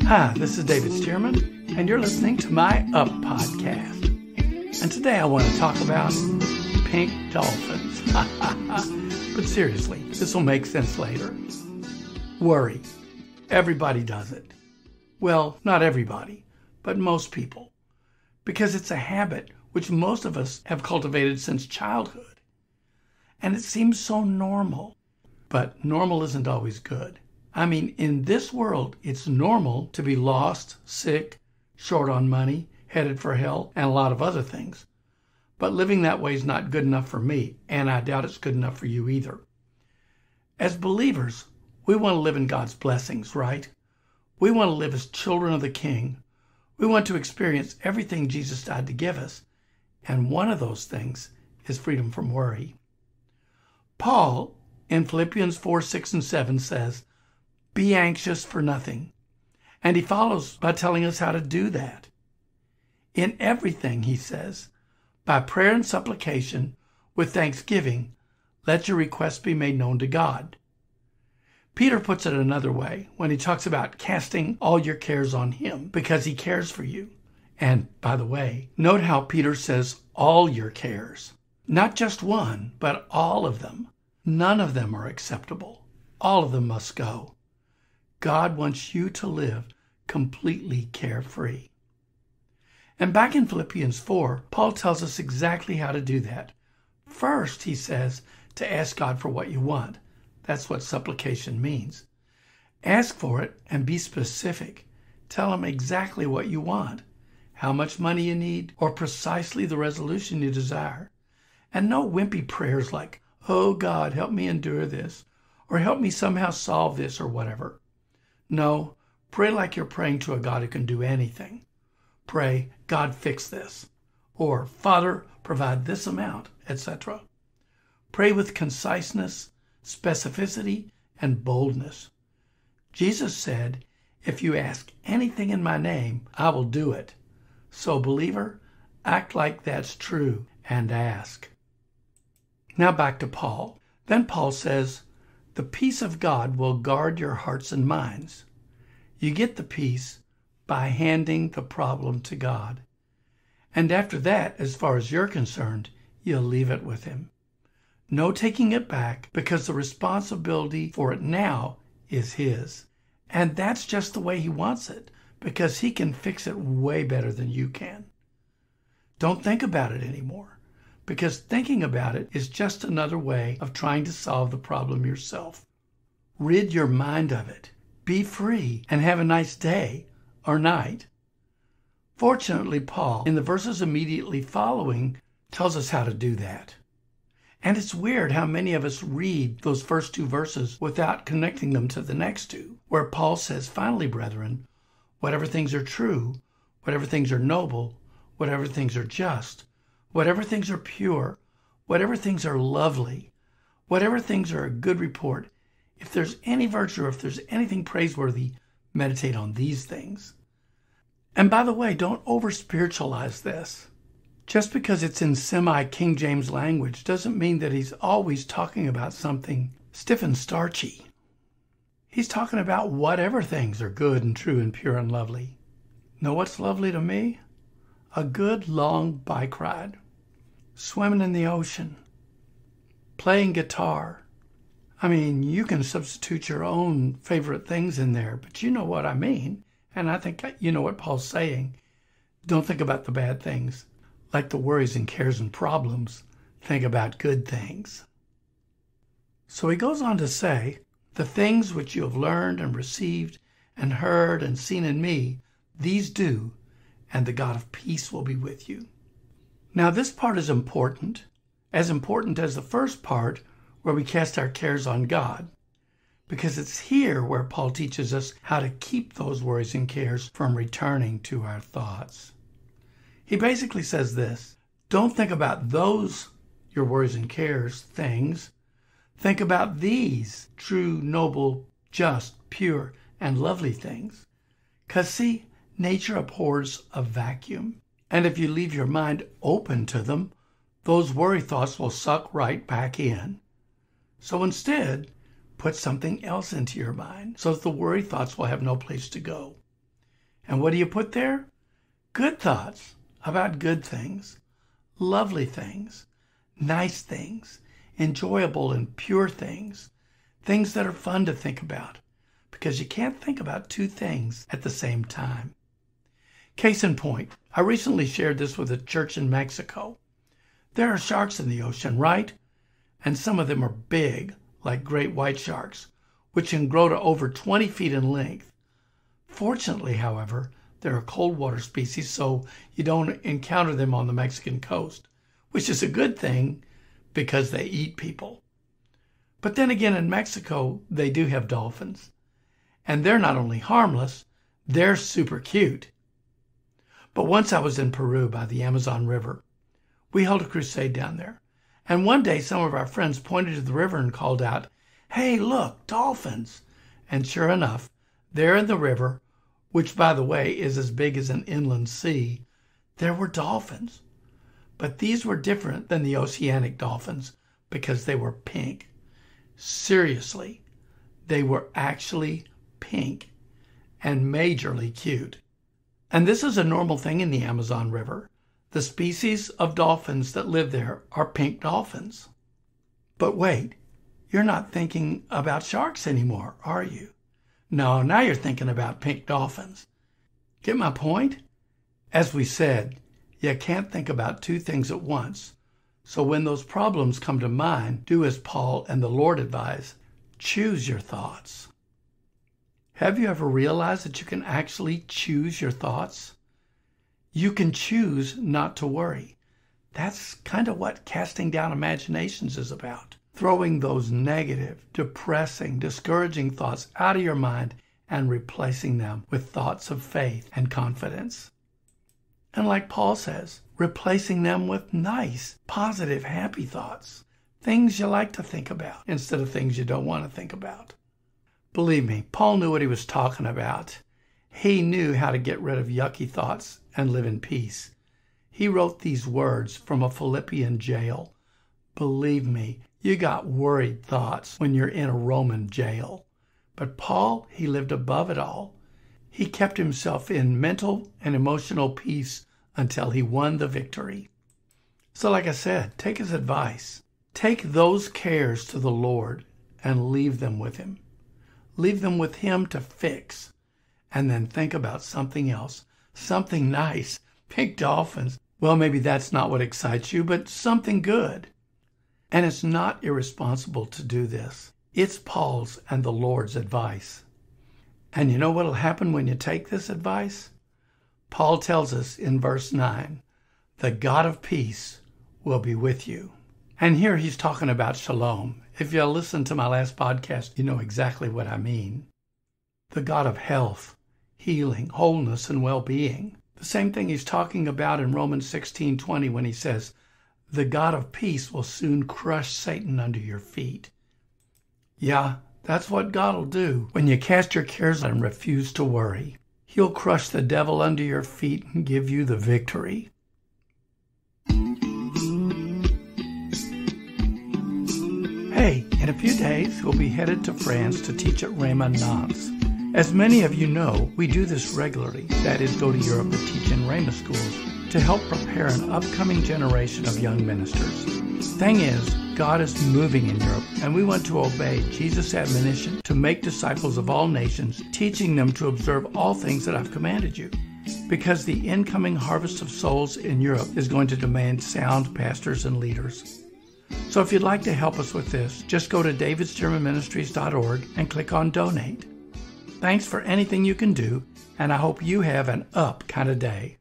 Hi, this is David Stearman, and you're listening to my Up podcast. And today I want to talk about pink dolphins. But seriously, this will make sense later. Worry. Everybody does it. Well, not everybody, but most people. Because it's a habit which most of us have cultivated since childhood. And it seems so normal. But normal isn't always good. I mean, in this world, it's normal to be lost, sick, short on money, headed for hell, and a lot of other things. But living that way is not good enough for me, and I doubt it's good enough for you either. As believers, we want to live in God's blessings, right? We want to live as children of the King. We want to experience everything Jesus died to give us, and one of those things is freedom from worry. Paul, in Philippians 4, 6, and 7 says, "Be anxious for nothing." And he follows by telling us how to do that. In everything, he says, by prayer and supplication, with thanksgiving, let your requests be made known to God. Peter puts it another way when he talks about casting all your cares on him because he cares for you. And by the way, note how Peter says all your cares. Not just one, but all of them. None of them are acceptable. All of them must go. God wants you to live completely carefree. And back in Philippians 4, Paul tells us exactly how to do that. First, he says, to ask God for what you want. That's what supplication means. Ask for it and be specific. Tell him exactly what you want, how much money you need, or precisely the resolution you desire. And no wimpy prayers like, "Oh God, help me endure this," or "help me somehow solve this," or whatever. No, pray like you're praying to a God who can do anything. Pray, "God, fix this," or "Father, provide this amount," etc. Pray with conciseness, specificity, and boldness. Jesus said, "If you ask anything in my name, I will do it." So, believer, act like that's true and ask. Now back to Paul. Then Paul says, "The peace of God will guard your hearts and minds." You get the peace by handing the problem to God. And after that, as far as you're concerned, you'll leave it with him. No taking it back, because the responsibility for it now is his. And that's just the way he wants it, because he can fix it way better than you can. Don't think about it anymore, because thinking about it is just another way of trying to solve the problem yourself. Rid your mind of it. Be free and have a nice day or night. Fortunately, Paul, in the verses immediately following, tells us how to do that. And it's weird how many of us read those first two verses without connecting them to the next two, where Paul says, "Finally, brethren, whatever things are true, whatever things are noble, whatever things are just, whatever things are pure, whatever things are lovely, whatever things are a good report, if there's any virtue or if there's anything praiseworthy, meditate on these things." And by the way, don't over-spiritualize this. Just because it's in semi-King James language doesn't mean that he's always talking about something stiff and starchy. He's talking about whatever things are good and true and pure and lovely. Know what's lovely to me? A good long bike ride, swimming in the ocean, playing guitar. I mean, you can substitute your own favorite things in there, but you know what I mean. And I think you know what Paul's saying. Don't think about the bad things, like the worries and cares and problems. Think about good things. So he goes on to say, "The things which you have learned and received and heard and seen in me, these do, and the God of peace will be with you." Now this part is important as the first part where we cast our cares on God, because it's here where Paul teaches us how to keep those worries and cares from returning to our thoughts. He basically says this: don't think about those, your worries and cares, things. Think about these true, noble, just, pure, and lovely things. 'Cause see, nature abhors a vacuum. And if you leave your mind open to them, those worry thoughts will suck right back in. So instead, put something else into your mind so that the worry thoughts will have no place to go. And what do you put there? Good thoughts about good things, lovely things, nice things, enjoyable and pure things, things that are fun to think about, because you can't think about two things at the same time. Case in point, I recently shared this with a church in Mexico. There are sharks in the ocean, right? And some of them are big, like great white sharks, which can grow to over 20 feet in length. Fortunately, however, they're a cold water species, so you don't encounter them on the Mexican coast, which is a good thing because they eat people. But then again, in Mexico, they do have dolphins. And they're not only harmless, they're super cute. But once I was in Peru by the Amazon River. We held a crusade down there. And one day some of our friends pointed to the river and called out, "Hey, look, dolphins!" And sure enough, there in the river, which by the way is as big as an inland sea, there were dolphins. But these were different than the oceanic dolphins because they were pink. Seriously, they were actually pink and majorly cute. And this is a normal thing in the Amazon River. The species of dolphins that live there are pink dolphins. But wait, you're not thinking about sharks anymore, are you? No, now you're thinking about pink dolphins. Get my point? As we said, you can't think about two things at once. So when those problems come to mind, do as Paul and the Lord advise. Choose your thoughts. Have you ever realized that you can actually choose your thoughts? You can choose not to worry. That's kind of what casting down imaginations is about. Throwing those negative, depressing, discouraging thoughts out of your mind and replacing them with thoughts of faith and confidence. And like Paul says, replacing them with nice, positive, happy thoughts. Things you like to think about instead of things you don't want to think about. Believe me, Paul knew what he was talking about. He knew how to get rid of yucky thoughts and live in peace. He wrote these words from a Philippian jail. Believe me, you got worried thoughts when you're in a Roman jail. But Paul, he lived above it all. He kept himself in mental and emotional peace until he won the victory. So like I said, take his advice. Take those cares to the Lord and leave them with him. Leave them with him to fix. And then think about something else. Something nice. Pink dolphins. Well, maybe that's not what excites you, but something good. And it's not irresponsible to do this. It's Paul's and the Lord's advice. And you know what will happen when you take this advice? Paul tells us in verse 9, the God of peace will be with you. And here he's talking about shalom. If you listen to my last podcast, you know exactly what I mean. The God of health, healing, wholeness, and well-being. The same thing he's talking about in Romans 16:20 when he says, the God of peace will soon crush Satan under your feet. Yeah, that's what God will do when you cast your cares and refuse to worry. He'll crush the devil under your feet and give you the victory. Hey, in a few days, we'll be headed to France to teach at Raymond Nantes. As many of you know, we do this regularly, that is, go to Europe to teach in Rhema schools to help prepare an upcoming generation of young ministers. Thing is, God is moving in Europe, and we want to obey Jesus' admonition to make disciples of all nations, teaching them to observe all things that I've commanded you. Because the incoming harvest of souls in Europe is going to demand sound pastors and leaders. So if you'd like to help us with this, just go to davidsgermanministries.org and click on Donate. Thanks for anything you can do, and I hope you have an up kind of day.